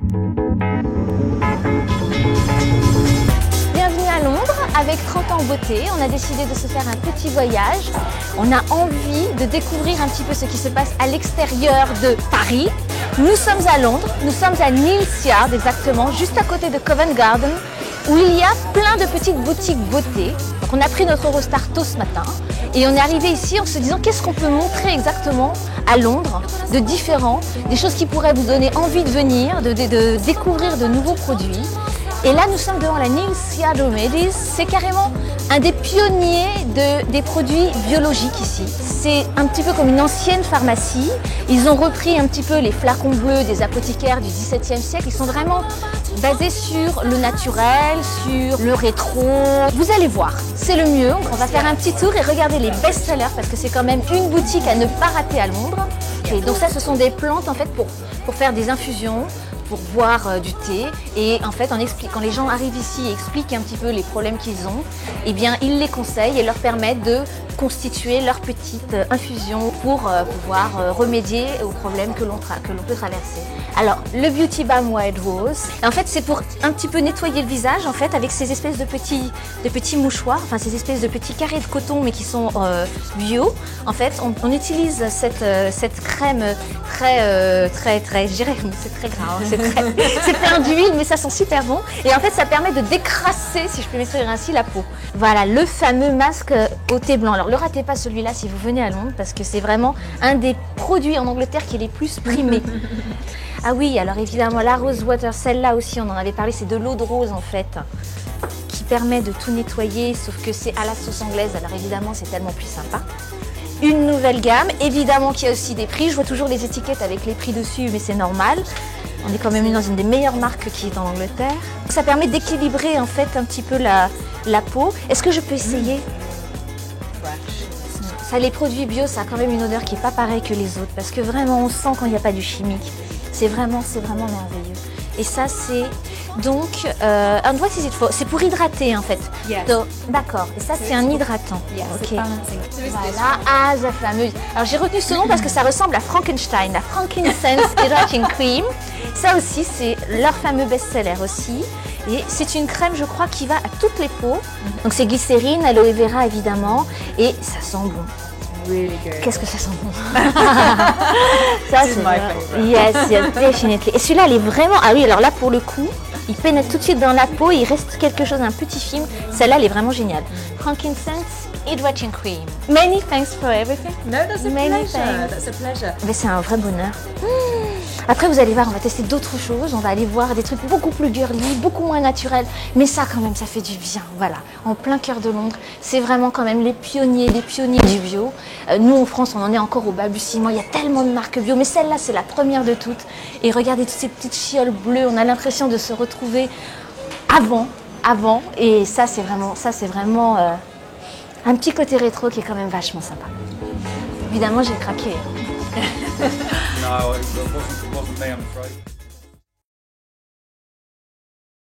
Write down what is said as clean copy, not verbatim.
Bienvenue à Londres, avec 30 ans en beauté, on a décidé de se faire un petit voyage. On a envie de découvrir un petit peu ce qui se passe à l'extérieur de Paris. Nous sommes à Londres, nous sommes à Neal's Yard exactement, juste à côté de Covent Garden, où il y a plein de petites boutiques beauté. Donc on a pris notre Eurostar tôt ce matin et on est arrivé ici en se disant qu'est-ce qu'on peut montrer exactement à Londres de différent, des choses qui pourraient vous donner envie de venir, de découvrir de nouveaux produits. Et là, nous sommes devant la Neal's Yard Remedies. C'est carrément un des pionniers des produits biologiques ici. C'est un petit peu comme une ancienne pharmacie. Ils ont repris un petit peu les flacons bleus des apothicaires du XVIIe siècle. Ils sont vraiment basés sur le naturel, sur le rétro. Vous allez voir, c'est le mieux. On va faire un petit tour et regarder les best-sellers parce que c'est quand même une boutique à ne pas rater à Londres. Et donc ça, ce sont des plantes en fait pour faire des infusions, pour boire du thé, et en fait quand les gens arrivent ici et expliquent un petit peu les problèmes qu'ils ont, eh bien ils les conseillent et leur permettent de constituer leur petite infusion pour pouvoir remédier aux problèmes que l'on peut traverser. Alors le Beauty Balm White Rose, en fait c'est pour un petit peu nettoyer le visage en fait avec ces espèces de petits mouchoirs, enfin ces espèces de petits carrés de coton mais qui sont bio. En fait on utilise cette crème très, je dirais, c'est très gras, hein, c'est plein d'huile, mais ça sent super bon. Et en fait, ça permet de décrasser, si je peux m'exprimer ainsi, la peau. Voilà, le fameux masque au thé blanc. Alors, ne ratez pas celui-là si vous venez à Londres, parce que c'est vraiment un des produits en Angleterre qui est les plus primés. Ah oui, alors évidemment, la Rose Water, celle-là aussi, on en avait parlé, c'est de l'eau de rose en fait, qui permet de tout nettoyer, sauf que c'est à la sauce anglaise, alors évidemment, c'est tellement plus sympa. Une nouvelle gamme, évidemment qu'il y a aussi des prix. Je vois toujours les étiquettes avec les prix dessus, mais c'est normal. On est quand même dans une des meilleures marques qui est en Angleterre. Ça permet d'équilibrer en fait un petit peu la peau. Est-ce que je peux essayer? Ça, les produits bio, ça a quand même une odeur qui n'est pas pareille que les autres, parce que vraiment on sent quand il n'y a pas du chimique. C'est vraiment merveilleux. Et ça c'est donc and what is it for? C'est pour hydrater en fait. Yes. D'accord. Et ça c'est un hydratant. Yes, Ok. Voilà. Ah, la fameuse. Alors j'ai retenu ce nom parce que ça ressemble à Frankenstein, la Frankincense Hydrating Cream. Ça aussi c'est leur fameux best-seller aussi. Et c'est une crème, je crois, qui va à toutes les peaux. Donc c'est glycérine, aloe vera évidemment, et ça sent bon. Really good. Qu'est-ce que ça sent bon. Ça This is my favorite. Yes, definitely. Et celui-là, elle est vraiment. Ah oui, alors là pour le coup, il pénètre tout de suite dans la peau et il reste quelque chose, un petit film. Celle-là, elle est vraiment géniale. Frankincense Hydrating Cream. Many thanks for everything. No, that's a Many pleasure. thanks. That's a pleasure. Mais c'est un vrai bonheur. Après, vous allez voir, on va tester d'autres choses. On va aller voir des trucs beaucoup plus girly, beaucoup moins naturels. Mais ça, quand même, ça fait du bien. Voilà, en plein cœur de Londres. C'est vraiment quand même les pionniers du bio. Nous, en France, on en est encore au balbutiement. Il y a tellement de marques bio. Mais celle-là, c'est la première de toutes. Et regardez toutes ces petites chioles bleues. On a l'impression de se retrouver avant. Et ça, c'est vraiment un petit côté rétro qui est quand même vachement sympa. Évidemment, j'ai craqué. No, it wasn't me, I'm afraid.